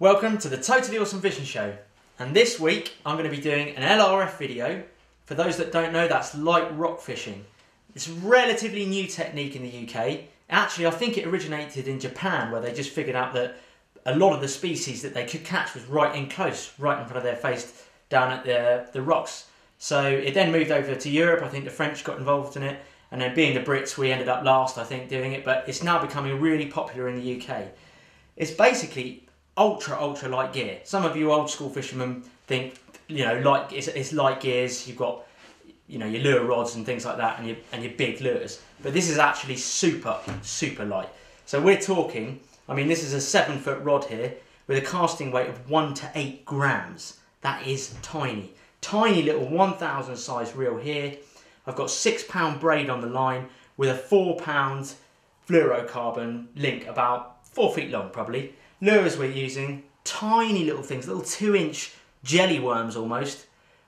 Welcome to the Totally Awesome Fishing Show, and this week I'm going to be doing an LRF video. For those that don't know, that's light rock fishing. It's a relatively new technique in the UK. Actually, I think it originated in Japan, where they just figured out that a lot of the species that they could catch was right in close, right in front of their face down at the rocks. So it then moved over to Europe. I think the French got involved in it, and then being the Brits, we ended up last, I think, doing it, but it's now becoming really popular in the UK. It's basically ultra light gear. Some of you old school fishermen think, you know, like it's light gears. You've got, you know, your lure rods and things like that, and your big lures. But this is actually super light. So we're talking, I mean, this is a 7-foot rod here with a casting weight of 1 to 8 grams. That is tiny. Tiny little 1000 size reel here. I've got 6-pound braid on the line with a 4-pound fluorocarbon link, about 4 feet long probably. Lures we're using, tiny little things, little 2-inch jelly worms almost,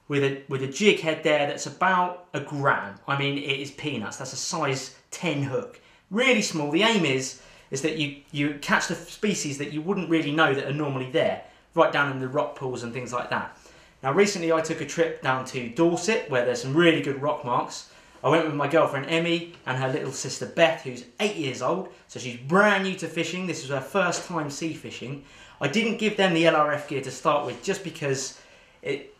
with a jig head there that's about a gram. I mean, it is peanuts. That's a size 10 hook. Really small. The aim is that you catch the species that you wouldn't really know that are normally there, right down in the rock pools and things like that. Now recently I took a trip down to Dorset, where there's some really good rock marks. I went with my girlfriend Emmy and her little sister Beth, who's 8 years old, so she's brand new to fishing. This was her first time sea fishing. I didn't give them the LRF gear to start with, just because it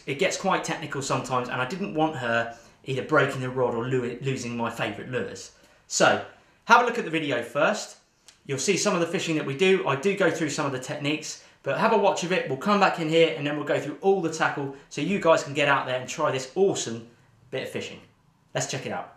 gets quite technical sometimes, and I didn't want her either breaking the rod or losing my favourite lures. So have a look at the video first. You'll see some of the fishing that we do. I do go through some of the techniques, but have a watch of it. We'll come back in here and then we'll go through all the tackle so you guys can get out there and try this awesome bit of fishing. Let's check it out.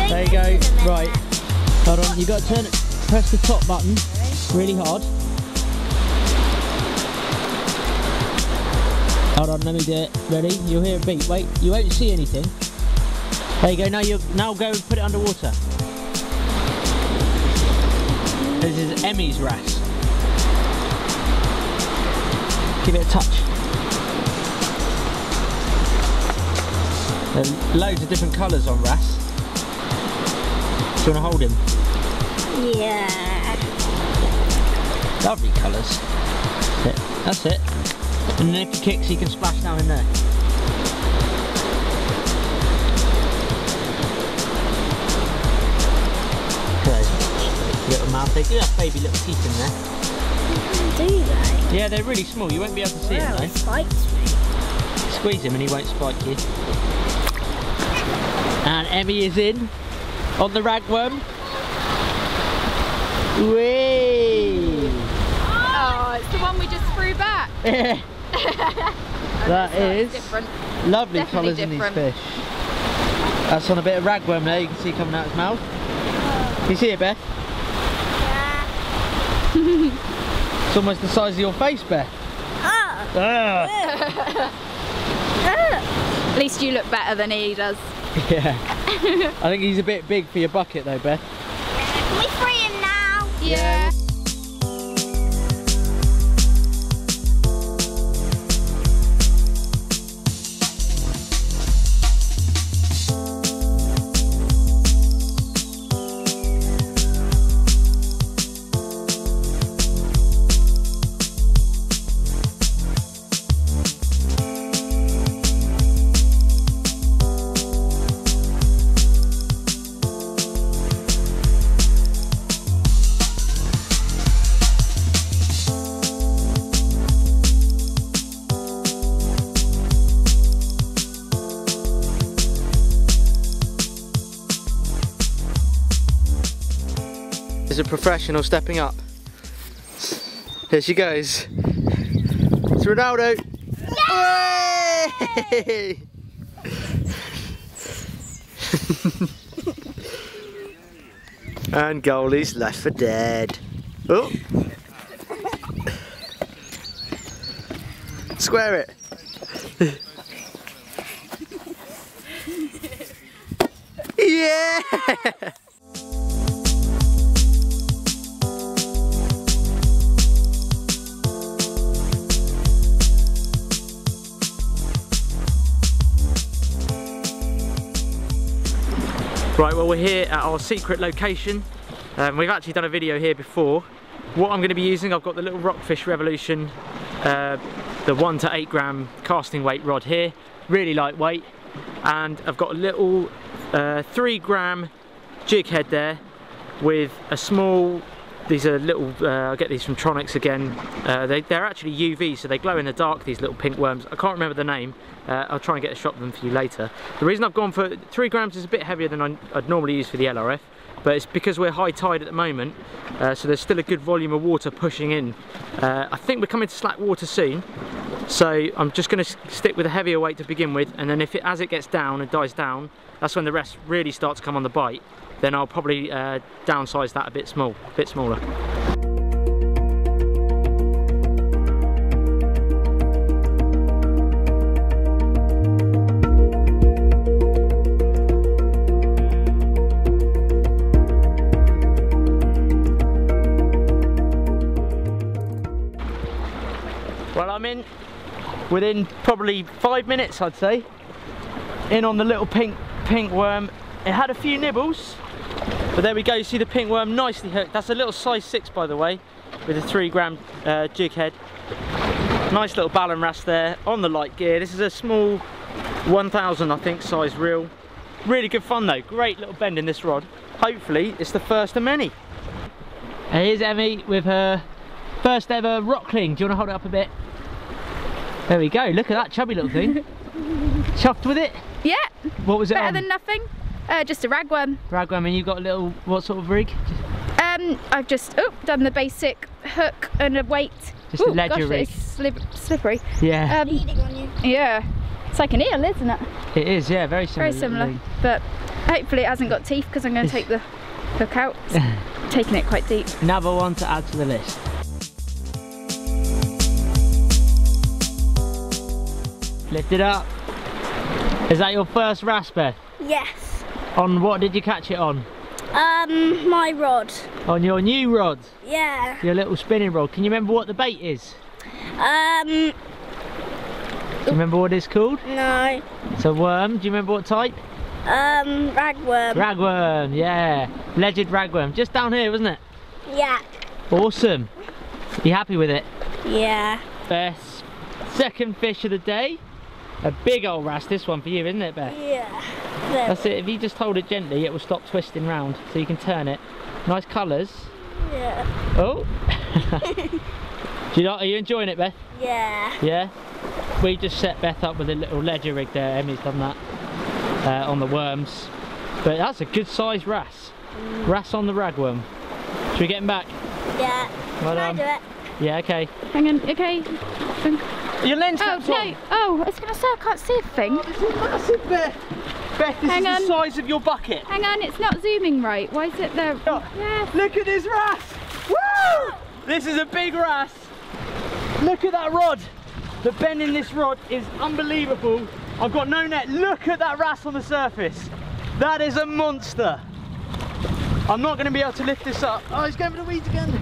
There you go, right, hold on, you got to press the top button really hard. Hold on, let me do it, ready? You'll hear a beep, wait, you won't see anything. There you go, now go and put it underwater. This is Emmy's wrasse. Give it a touch. There are loads of different colours on wrasse. Do you want to hold him? Yeah. Lovely colours. That's it. And then if he kicks, he can splash down in there. Okay. Little mouth. They do have baby little teeth in there. Do they? Yeah, they're really small. You won't be able to see them though. It spikes me. Squeeze him and he won't spike you. And Emmy is in. On the ragworm. Whee! Oh, it's the one we just threw back. Yeah. That is different. Lovely Definitely colours in these different. fish. That's on a bit of ragworm there, you can see coming out his mouth. Can you see it, Beth? Yeah. It's almost the size of your face, Beth. At least you look better than he does. Yeah. I think he's a bit big for your bucket though, Beth. Can we free him now? Yeah. professional stepping up. Here she goes. It's Ronaldo. Yay! And goalie's left for dead. Oh! Square it. Yeah! Right, well, we're here at our secret location. We've actually done a video here before. What I'm going to be using, I've got the little Rockfish Revolution, the 1 to 8 gram casting weight rod here, really lightweight, and I've got a little 3 gram jig head there with a small, these are little, I get these from Tronics again, they're actually UV, so they glow in the dark, these little pink worms. I can't remember the name. I'll try and get a shot of them for you later. The reason I've gone for 3 grams is a bit heavier than I'd normally use for the LRF, but it's because we're high tide at the moment, so there's still a good volume of water pushing in. I think we're coming to slack water soon, so I'm just going to stick with a heavier weight to begin with, and then as it gets down and dies down, that's when the rest really starts to come on the bite. Then I'll probably downsize that a bit smaller. Well, I'm in within probably 5 minutes, I'd say, in on the little pink worm. It had a few nibbles, but there we go. You see the pink worm nicely hooked. That's a little size 6, by the way, with a 3 gram jig head. Nice little Ballon wrasse there on the light gear. This is a small 1000, I think, size reel. Really good fun though. Great little bend in this rod. Hopefully it's the first of many. Here's Emmy with her first ever rockling. Do you want to hold it up a bit? There we go. Look at that chubby little thing. Chuffed with it? Yeah. What was it Better on? than nothing. Just a ragworm. Ragworm, and you've got a little, what sort of rig? I've just done the basic hook and a weight. Just a ledger rig. It's slippery. Yeah. Leading on you. Yeah. It's like an eel, isn't it? It is, yeah, very similar. Very similar. But hopefully it hasn't got teeth because I'm going to take the hook out. It's taking it quite deep. Another one to add to the list. Lift it up. Is that your first wrasse, Beth? Yes. On what did you catch it on? My rod. On your new rod? Yeah. Your little spinning rod. Can you remember what the bait is? Do you remember what it's called? No. It's a worm. Do you remember what type? Ragworm. Ragworm, yeah. Alleged ragworm. Just down here, wasn't it? Yeah. Awesome. You happy with it? Yeah. Beth's second fish of the day. A big old wrasse, this one for you, isn't it, Beth? Yeah. That's it. If you just hold it gently, it will stop twisting round, so you can turn it. Nice colours. Yeah. Oh. Are you enjoying it, Beth? Yeah. Yeah. We just set Beth up with a little ledger rig there. Emmy's done that on the worms, but that's a good size wrasse. Wrasse on the ragworm. Should we get him back? Yeah. Well Can I done. do it? Yeah. Okay. Hang on, okay. Your lens Oh, cap's no. on. Oh, I was going to say I can't see a thing. Oh, this is massive, Beth. Beth, this Hang is on. the size of your bucket. Hang on, it's not zooming right. Why is it there? Oh, Yes. look at this wrasse. Woo! This is a big wrasse. Look at that rod. The bend in this rod is unbelievable. I've got no net. Look at that wrasse on the surface. That is a monster. I'm not going to be able to lift this up. Oh, he's going for the weeds again.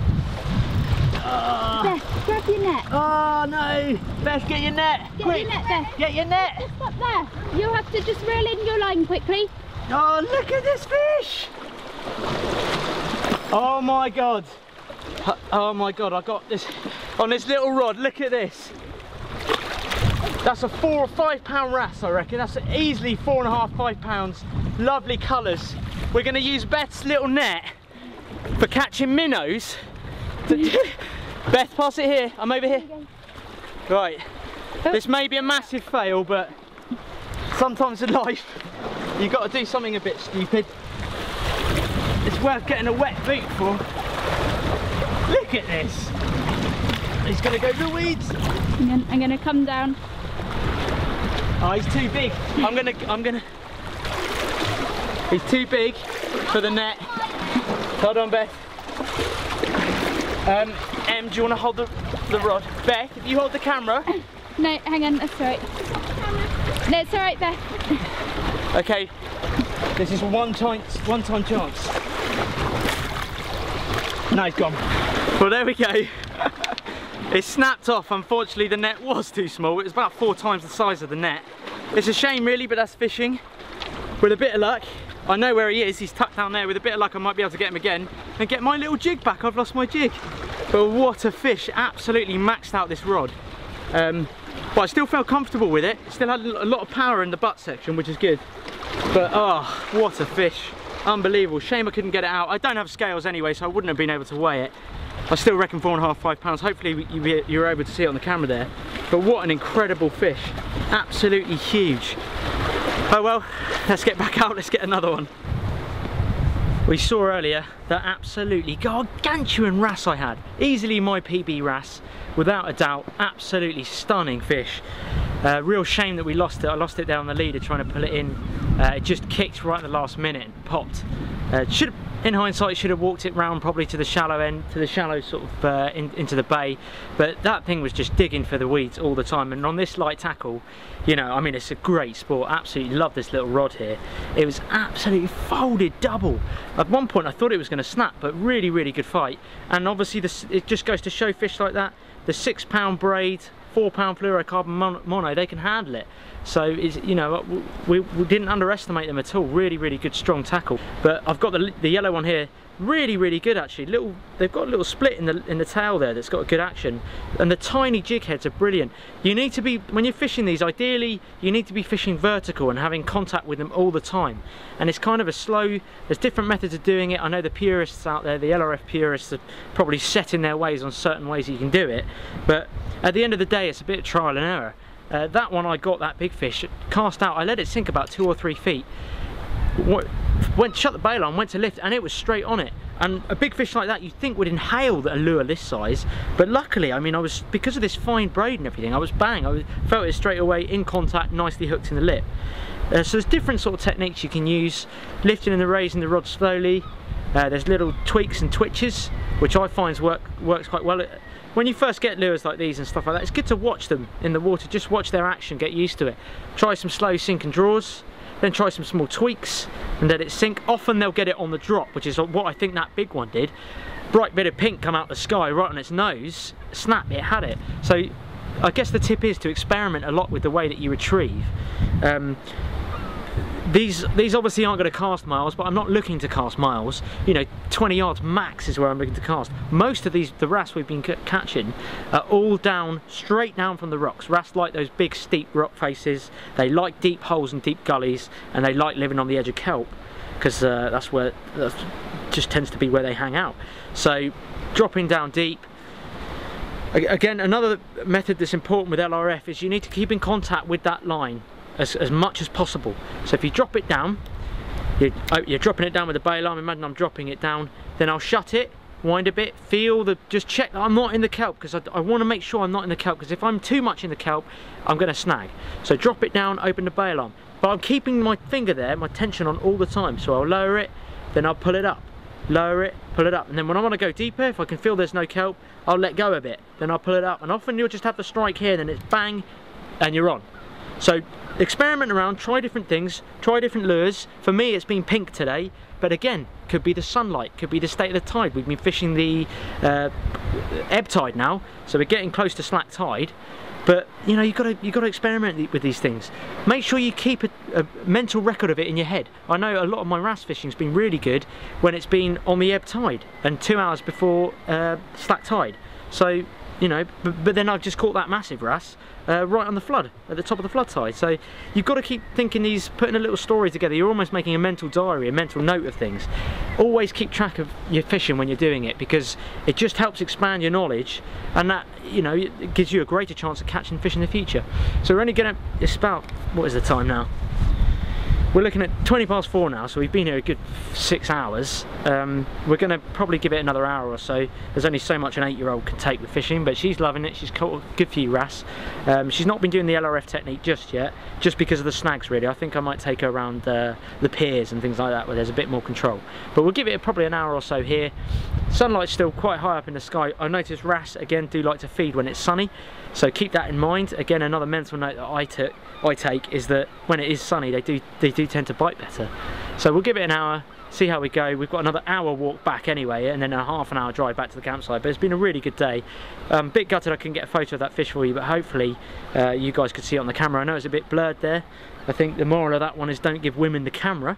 Beth, grab your net. Oh no. Beth, get your net. Get Quick. your net, Beth. Get your net. Just stop there. You'll have to just reel in your line quickly. Oh, look at this fish. Oh my God. Oh my God, I got this on this little rod. Look at this. That's a 4 or 5 pound wrasse, I reckon. That's easily 4.5, 5 pounds. Lovely colours. We're going to use Beth's little net for catching minnows. Beth, pass it here. I'm over here. Right. This may be a massive fail, but sometimes in life you've got to do something a bit stupid. It's worth getting a wet boot for. Look at this. He's gonna go to the weeds. I'm gonna come down. Oh, he's too big. I'm gonna. He's too big for the net. Hold on, Beth. Em, do you want to hold the rod? Beth, if you hold the camera. No, hang on, that's all right. That's all right, Beth. Okay, this is one time chance. No, he's gone. Well, there we go. It snapped off. Unfortunately, the net was too small. It was about 4 times the size of the net. It's a shame, really, but that's fishing. With a bit of luck, I know where he is. He's tucked down there. With a bit of luck, I might be able to get him again and get my little jig back. I've lost my jig. But what a fish. Absolutely maxed out this rod. But I still felt comfortable with it. Still had a lot of power in the butt section, which is good. But oh, what a fish. Unbelievable. Shame I couldn't get it out. I don't have scales anyway, so I wouldn't have been able to weigh it. I still reckon 4.5, 5 pounds. Hopefully you were able to see it on the camera there. But what an incredible fish. Absolutely huge. Oh well, let's get back out, let's get another one. We saw earlier that absolutely gargantuan wrasse I had. Easily my PB wrasse, without a doubt. Absolutely stunning fish. Real shame that we lost it. I lost it down the leader trying to pull it in. It just kicked right at the last minute and popped. In hindsight, should have walked it round probably to the shallow end, to the shallow sort of into the bay. But that thing was just digging for the weeds all the time. And on this light tackle, you know, I mean, it's a great sport. Absolutely love this little rod here. It was absolutely folded double. At one point, I thought it was going to snap, but really, really good fight. And obviously, it just goes to show fish like that, the 6 pound braid, 4 pound fluorocarbon mono, they can handle it. So it's, you know, we didn't underestimate them at all. Really, really good, strong tackle. But I've got the yellow one here. Really, really good actually. They've got a little split in the tail there that's got a good action, and the tiny jig heads are brilliant. You need to be, when you're fishing these, ideally you need to be fishing vertical and having contact with them all the time. And it's kind of a slow. There's different methods of doing it. I know the purists out there, the LRF purists, are probably set in their ways on certain ways you can do it. But at the end of the day, it's a bit of trial and error. That one I got that big fish cast out. I let it sink about 2 or 3 feet. Shut the bail on, went to lift, and it was straight on it. And a big fish like that you'd think would inhale a lure this size, but luckily, I mean, because of this fine braid and everything, I felt it straight away in contact, nicely hooked in the lip. So there's different sort of techniques you can use, lifting and raising the rod slowly. There's little tweaks and twitches, which I find works quite well. When you first get lures like these and stuff like that, it's good to watch them in the water, just watch their action, get used to it. Try some slow sink and draws. Then try some small tweaks and let it sink. Often they'll get it on the drop, which is what I think that big one did. Bright bit of pink come out the sky right on its nose, snap, it had it. So I guess the tip is to experiment a lot with the way that you retrieve. These obviously aren't going to cast miles, but I'm not looking to cast miles. You know, 20 yards max is where I'm looking to cast. Most of the wrasse we've been catching are all straight down from the rocks. Wrasse like those big steep rock faces. They like deep holes and deep gullies, and they like living on the edge of kelp, because that just tends to be where they hang out. So dropping down deep. Again, another method that's important with LRF is you need to keep in contact with that line as much as possible. So if you drop it down, you're dropping it down with the bail arm. Imagine I'm dropping it down, then I'll shut it, wind a bit, just check that I'm not in the kelp, because I want to make sure I'm not in the kelp, because if I'm too much in the kelp, I'm going to snag. So drop it down, open the bail arm, but I'm keeping my finger there, my tension on all the time. So I'll lower it, then I'll pull it up, lower it, pull it up, and then when I want to go deeper, if I can feel there's no kelp, I'll let go a bit, then I'll pull it up, and often you'll just have to strike here, then it's bang, and you're on. So experiment around, try different things, try different lures. For me, it's been pink today, but again, could be the sunlight, could be the state of the tide. We've been fishing the ebb tide now, so we're getting close to slack tide. But you know, you got to experiment with these things. Make sure you keep a mental record of it in your head. I know a lot of my wrasse fishing's been really good when it's been on the ebb tide and 2 hours before slack tide. So you know, but then I've just caught that massive wrasse right on the flood, at the top of the flood tide. So you've got to keep thinking putting a little story together. You're almost making a mental diary, a mental note of things. Always keep track of your fishing when you're doing it, because it just helps expand your knowledge, and that, you know, it gives you a greater chance of catching fish in the future. So we're only going to, it's about, what is the time now? We're looking at 20 past 4 now, so we've been here a good 6 hours. We're going to probably give it another hour or so. There's only so much an 8-year-old can take with fishing, but she's loving it. She's caught a good few wrasse. She's not been doing the LRF technique just yet, just because of the snags really. I think I might take her around the piers and things like that where there's a bit more control. But we'll give it probably an hour or so here. Sunlight's still quite high up in the sky. I noticed wrasse, again, do like to feed when it's sunny, so keep that in mind. Again, another mental note that I take is that when it is sunny, they do tend to bite better. So we'll give it an hour, see how we go. We've got another hour walk back anyway, and then a half an hour drive back to the campsite. But it's been a really good day. Bit gutted I couldn't get a photo of that fish for you, but hopefully you guys could see it on the camera. I know it's a bit blurred there. I think the moral of that one is don't give women the camera.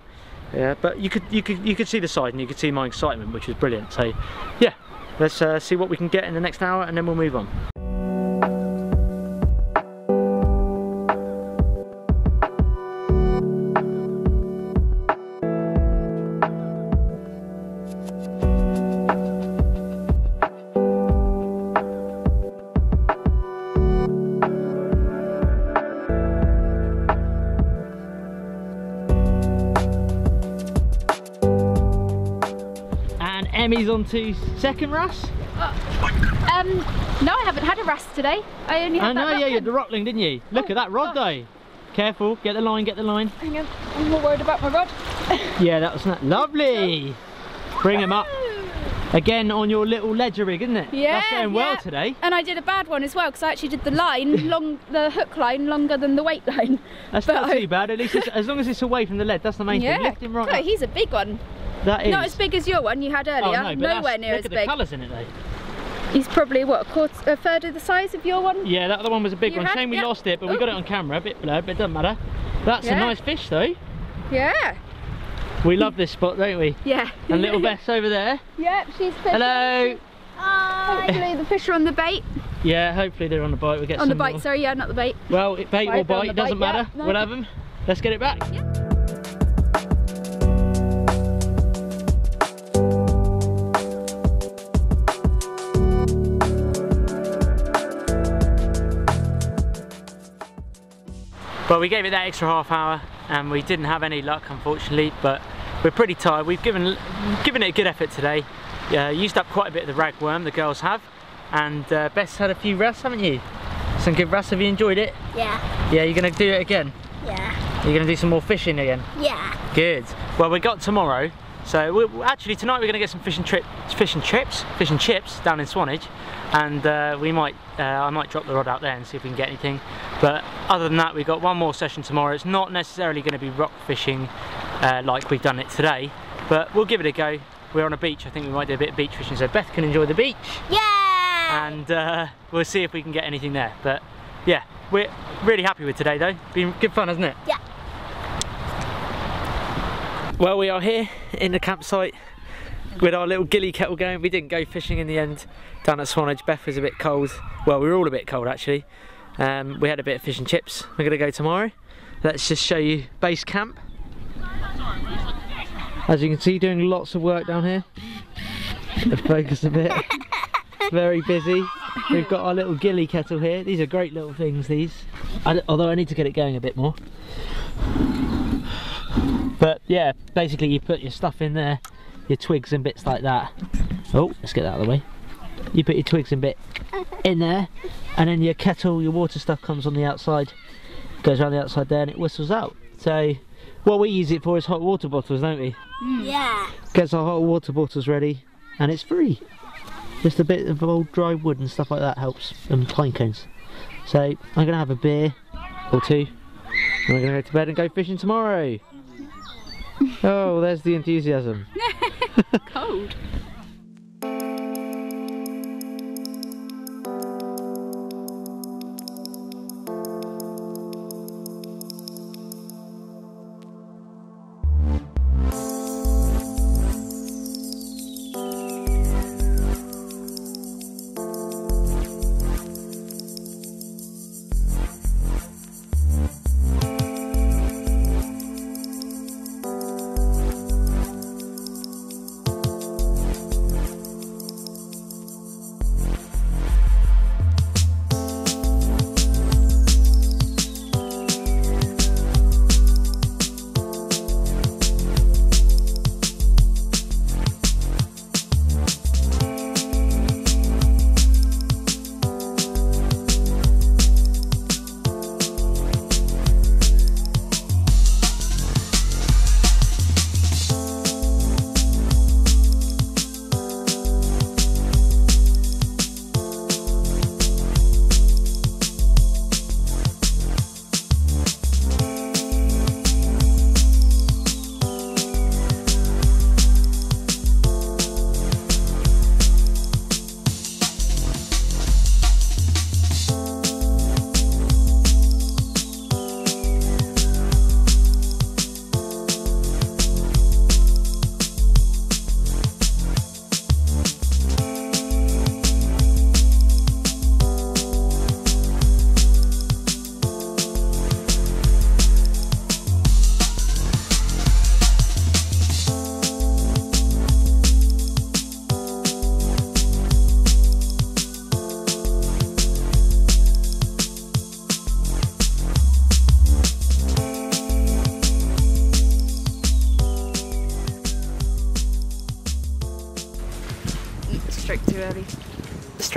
Yeah, but you could see the side, and you could see my excitement, which was brilliant. So yeah, let's see what we can get in the next hour, and then we'll move on. Emmy's on to second wrasse. No, I haven't had a wrasse today. I only had yeah, you had the rockling, didn't you? Look at that rod though. Careful, get the line, get the line. Hang on, I'm more worried about my rod. Yeah, that was lovely. Bring him up. Again on your little ledger rig, isn't it? Yeah, that's going well today. And I did a bad one as well, because I actually did the line, the hook line longer than the weight line. That's not too bad, at least as long as it's away from the lead, that's the main thing. Lift him right up. He's a big one. That is. Not as big as your one you had earlier, oh, no, nowhere near as big. Look at the colours in it though. He's probably, what, a third of the size of your one? Yeah, that other one was a big one. Shame we lost it, but we got it on camera, a bit blurred, but it doesn't matter. That's a nice fish though. Yeah. We love this spot, don't we? Yeah. And little Bess over there. Yep, she's fishing. Hello. Hopefully the fish are on the bait. Yeah, hopefully they're on the bite. We'll get on some the bite, more. Sorry, yeah, not the bait. Well, bait or bite, doesn't matter. No. We'll have them. Let's get it back. Yeah. Well, we gave it that extra half hour and we didn't have any luck, unfortunately, but we're pretty tired. We've given it a good effort today. Used up quite a bit of the ragworm, the girls have, and Bess had a few wrasse, haven't you? Some good wrasse. Have you enjoyed it? Yeah. Yeah, you're going to do it again? Yeah. You're going to do some more fishing again? Yeah. Good. Well, we got tomorrow, so actually tonight we're going to get some fish and chips down in Swanage, and I might drop the rod out there and see if we can get anything. But other than that, we've got one more session tomorrow. It's not necessarily going to be rock fishing like we've done it today, but we'll give it a go. We're on a beach. I think we might do a bit of beach fishing, so Beth can enjoy the beach. Yeah! And we'll see if we can get anything there. But yeah, we're really happy with today though. Been good fun, hasn't it? Yeah. Well, we are here in the campsite with our little gilly kettle going. We didn't go fishing in the end down at Swanage. Beth was a bit cold. Well, we were all a bit cold actually. We had a bit of fish and chips. We're going to go tomorrow. Let's just show you base camp. As you can see, doing lots of work down here. Focus a bit. Very busy. We've got our little gilly kettle here. These are great little things, these. Although I need to get it going a bit more. But yeah, basically you put your stuff in there, your twigs and bits like that. Oh, let's get that out of the way. You put your twigs and bit in there, and then your kettle, your water stuff comes on the outside, goes around the outside there, and it whistles out. So what we use it for is hot water bottles, don't we? Yeah. Gets our hot water bottles ready, and it's free. Just a bit of old dry wood and stuff like that helps, and pine cones. So I'm going to have a beer or two, and we're going to go to bed and go fishing tomorrow. Oh, there's the enthusiasm. Cold.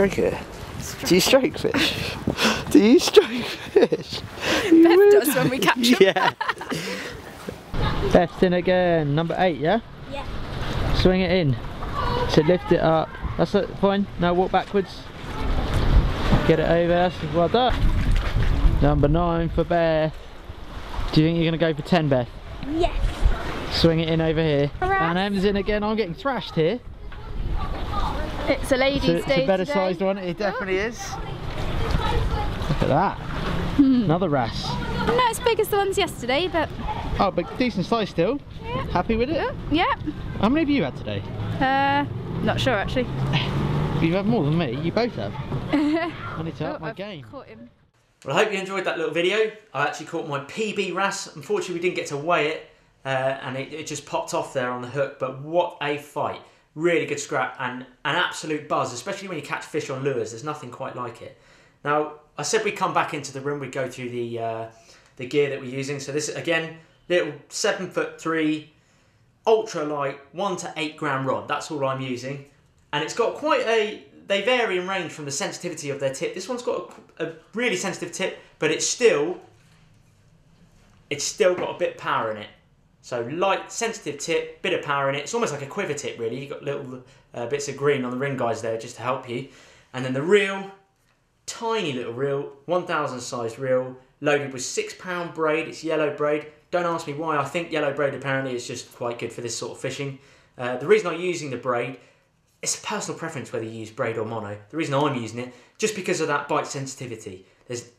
stroke it? Do you stroke fish? Do you stroke fish? Beth does when we catch them. Yeah. Best in again, number 8, yeah? Yeah. Swing it in. So lift it up. That's it, fine. Now walk backwards. Get it over, that's well done. Number 9 for Beth. Do you think you're going to go for 10, Beth? Yes. Swing it in over here. Hurrah. And Em's in again. I'm getting thrashed here. It's a ladies' It's day a better today. sized one. It definitely is. Look at that. Another wrasse. Not as big as the ones yesterday, but Oh, but decent size still. yeah. Happy with it? Yeah. How many have you had today? Not sure actually. You've had more than me. You both have. I need to up my I've game. caught him. Well, I hope you enjoyed that little video. I actually caught my PB wrasse. Unfortunately, we didn't get to weigh it, and it just popped off there on the hook. But what a fight. Really good scrap and an absolute buzz, especially when you catch fish on lures. There's nothing quite like it. Now, I said we'd come back into the room, we'd go through the gear that we're using. So this, again, little 7'3", ultra light, 1 to 8 gram rod. That's all I'm using. And it's got quite a... They vary in range from the sensitivity of their tip. This one's got a really sensitive tip, but it's still got a bit of power in it. So light, sensitive tip, bit of power in it. It's almost like a quiver tip, really. You've got little bits of green on the ring guys there just to help you. And then the reel, tiny little reel, 1000 size reel, loaded with 6 pound braid. It's yellow braid. Don't ask me why. I think yellow braid apparently is just quite good for this sort of fishing. The reason I'm using the braid, it's a personal preference whether you use braid or mono. The reason I'm using it, just because of that bite sensitivity.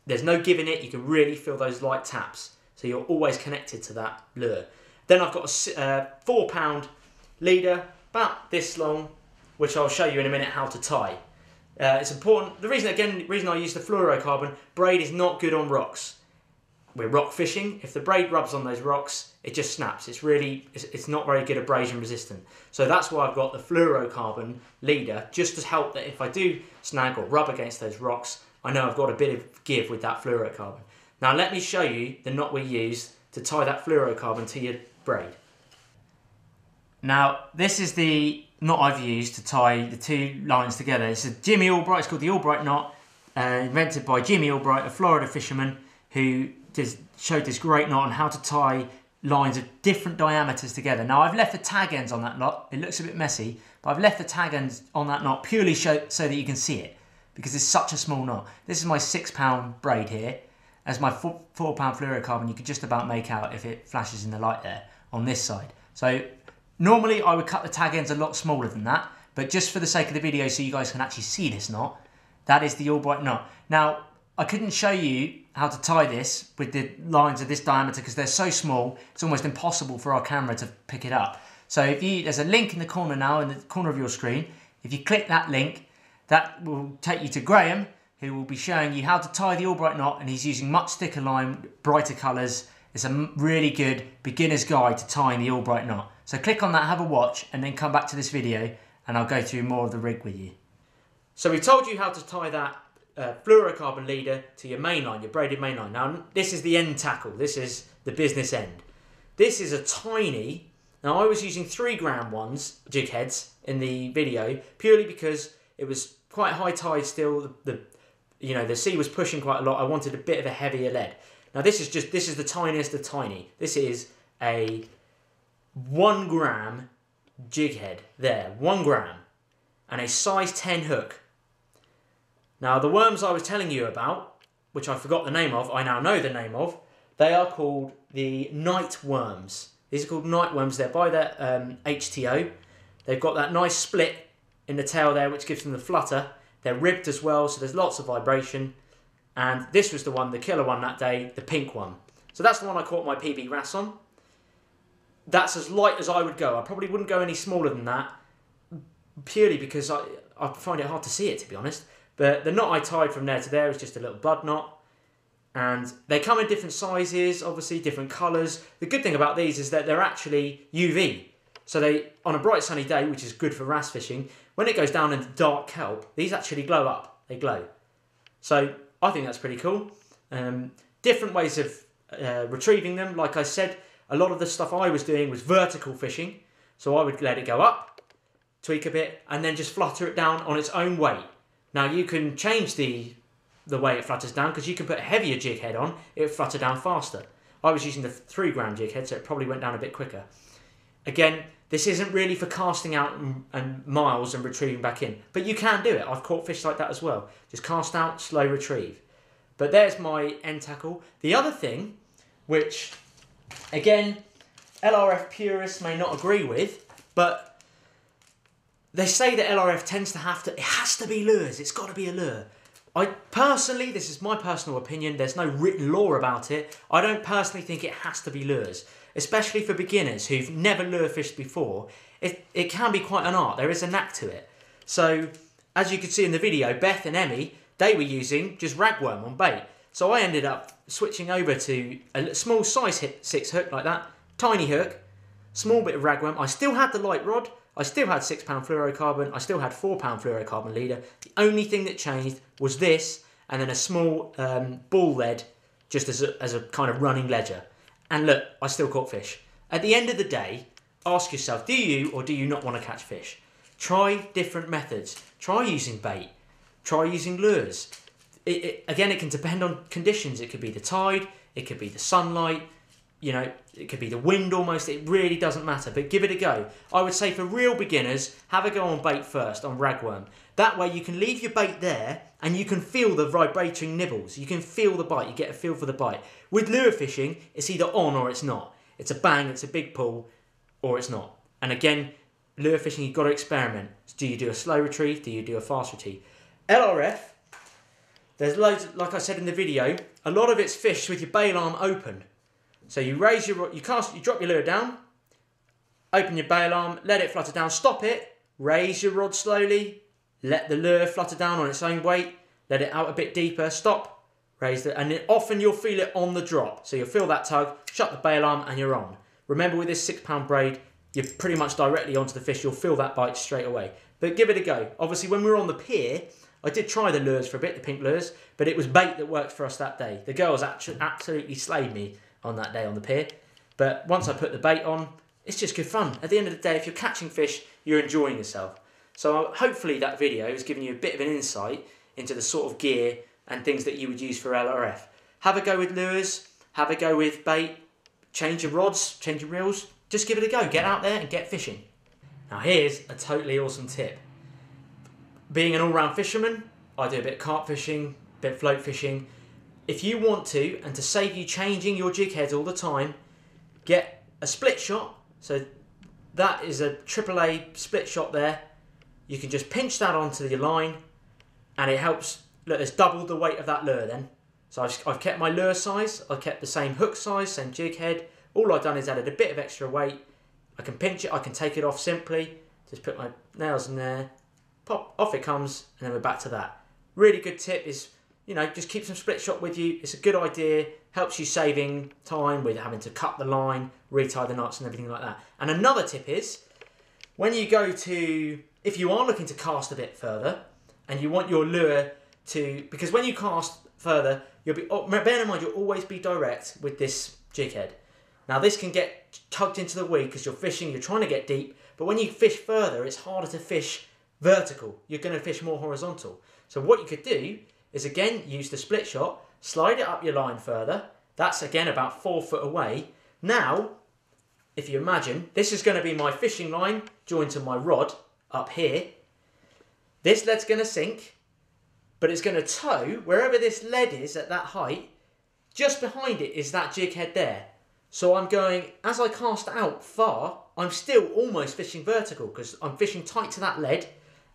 There's no give in it. You can really feel those light taps. So you're always connected to that lure. Then I've got a 4 pound leader, about this long, which I'll show you in a minute how to tie. It's important. The reason I use the fluorocarbon, braid is not good on rocks. We're rock fishing. If the braid rubs on those rocks, it just snaps. It's not very good abrasion resistant. So that's why I've got the fluorocarbon leader, just to help that if I do snag or rub against those rocks, I know I've got a bit of give with that fluorocarbon. Now let me show you the knot we use to tie that fluorocarbon to your braid. Now this is the knot I've used to tie the two lines together. It's a Jimmy Albright. It's called the Albright Knot, invented by Jimmy Albright, a Florida fisherman who showed this great knot on how to tie lines of different diameters together. Now I've left the tag ends on that knot. It looks a bit messy, but I've left the tag ends on that knot purely so that you can see it, because it's such a small knot. This is my 6 pound braid here. As my 4 pound fluorocarbon, you could just about make out if it flashes in the light there on this side. So normally I would cut the tag ends a lot smaller than that, but just for the sake of the video so you guys can actually see this knot, that is the Albright Knot. Now I couldn't show you how to tie this with the lines of this diameter because they're so small, it's almost impossible for our camera to pick it up. So there's a link in the corner now, in the corner of your screen. If you click that link, that will take you to Graeme, who will be showing you how to tie the Albright Knot, and he's using much thicker line, brighter colours. It's a really good beginner's guide to tying the Albright Knot. So click on that, have a watch, and then come back to this video and I'll go through more of the rig with you. So we've told you how to tie that fluorocarbon leader to your main line, your braided main line. Now this is the end tackle, this is the business end. This is a tiny, now I was using 3 gram ones, jig heads, in the video, purely because it was quite high tide still, the sea was pushing quite a lot. I wanted a bit of a heavier lead. Now this is the tiniest of tiny. This is a 1 gram jig head there, 1 gram, and a size 10 hook. Now the worms I was telling you about, which I forgot the name of, I now know the name of, they are called the night worms. These are called night worms. They're by their HTO. They've got that nice split in the tail there, which gives them the flutter. They're ribbed as well, so there's lots of vibration. And this was the one, the killer one that day, the pink one. So that's the one I caught my PB wrasse on. That's as light as I would go. I probably wouldn't go any smaller than that, purely because I find it hard to see it, to be honest. But the knot I tied from there to there is just a little blood knot. And they come in different sizes, obviously, different colours. The good thing about these is that they're actually UV. So they, on a bright sunny day, which is good for wrasse fishing, when it goes down into dark kelp, these actually glow up. They glow. So I think that's pretty cool. Different ways of retrieving them. Like I said, a lot of the stuff I was doing was vertical fishing. So I would let it go up, tweak a bit, and then just flutter it down on its own weight. Now you can change the way it flutters down, because you can put a heavier jig head on, it will flutter down faster. I was using the 3 gram jig head, so it probably went down a bit quicker. Again, this isn't really for casting out and miles and retrieving back in, but you can do it. I've caught fish like that as well. Just cast out, slow retrieve. But there's my end tackle. The other thing, which again, LRF purists may not agree with, but they say that LRF tends to it has to be lures, it's got to be a lure. I personally, this is my personal opinion, there's no written law about it, I don't personally think it has to be lures. Especially for beginners who've never lure fished before, it can be quite an art, there is a knack to it. So, as you can see in the video, Beth and Emmy, they were using just ragworm on bait. So I ended up switching over to a small size 6 hook like that, tiny hook, small bit of ragworm. I still had the light rod, I still had 6 pound fluorocarbon, I still had 4 pound fluorocarbon leader. The only thing that changed was this, and then a small ball lead, just as a kind of running ledger. And look, I still caught fish. At the end of the day, ask yourself, do you or do you not want to catch fish? Try different methods. Try using bait. Try using lures. Again, it can depend on conditions. It could be the tide, it could be the sunlight, you know, it could be the wind almost. It really doesn't matter, but give it a go. I would say for real beginners, have a go on bait first, on ragworm. That way you can leave your bait there and you can feel the vibrating nibbles. You can feel the bite, you get a feel for the bite. With lure fishing, it's either on or it's not. It's a bang, it's a big pull, or it's not. And again, lure fishing, you've got to experiment. Do you do a slow retrieve? Do you do a fast retrieve? LRF, there's loads, like I said in the video, a lot of it's fished with your bail arm open. So you raise your, you drop your lure down, open your bail arm, let it flutter down, stop it, raise your rod slowly, let the lure flutter down on its own weight, let it out a bit deeper, stop, raise it, and then often you'll feel it on the drop. So you'll feel that tug, shut the bail arm and you're on. Remember with this 6 pound braid, you're pretty much directly onto the fish, you'll feel that bite straight away. But give it a go. Obviously when we were on the pier, I did try the lures for a bit, the pink lures, but it was bait that worked for us that day. The girls actually absolutely slayed me on that day on the pier. But once I put the bait on, it's just good fun. At the end of the day, if you're catching fish, you're enjoying yourself. So hopefully that video has given you a bit of an insight into the sort of gear and things that you would use for LRF. Have a go with lures, have a go with bait, change your rods, change your reels, just give it a go. Get out there and get fishing. Now here's a totally awesome tip. Being an all-round fisherman, I do a bit of carp fishing, a bit of float fishing. If you want to, and to save you changing your jig heads all the time, get a split shot. So that is a AAA split shot there. You can just pinch that onto your line and it helps. Look, there's double the weight of that lure then. So I've kept my lure size, I've kept the same hook size, same jig head. All I've done is added a bit of extra weight. I can pinch it, I can take it off simply. Just put my nails in there, pop, off it comes, and then we're back to that. Really good tip is, you know, just keep some split shot with you. It's a good idea, helps you saving time with having to cut the line, retie the knots and everything like that. And another tip is, when you go to, if you are looking to cast a bit further, and you want your lure to, because when you cast further, you'll be, bear in mind, you'll always be direct with this jig head. Now this can get tugged into the weed because you're fishing, you're trying to get deep, but when you fish further, it's harder to fish vertical. You're going to fish more horizontal. So what you could do is again use the split shot, slide it up your line further. That's again about 4 foot away. Now, if you imagine, this is going to be my fishing line joined to my rod up here. This lead's going to sink, but it's going to tow wherever this lead is at that height. Just behind it is that jig head there. So I'm going, as I cast out far, I'm still almost fishing vertical because I'm fishing tight to that lead,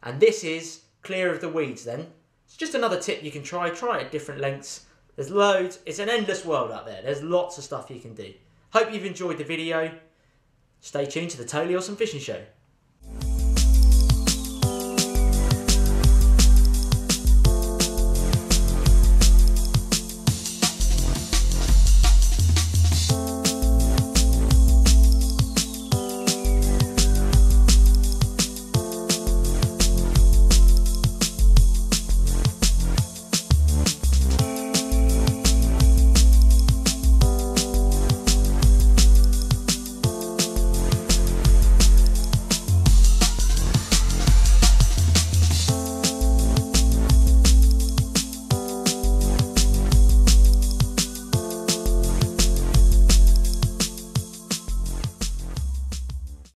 and this is clear of the weeds then. It's just another tip you can try at different lengths. There's loads, it's an endless world out there. There's lots of stuff you can do. Hope you've enjoyed the video. Stay tuned to the Totally Awesome Fishing Show.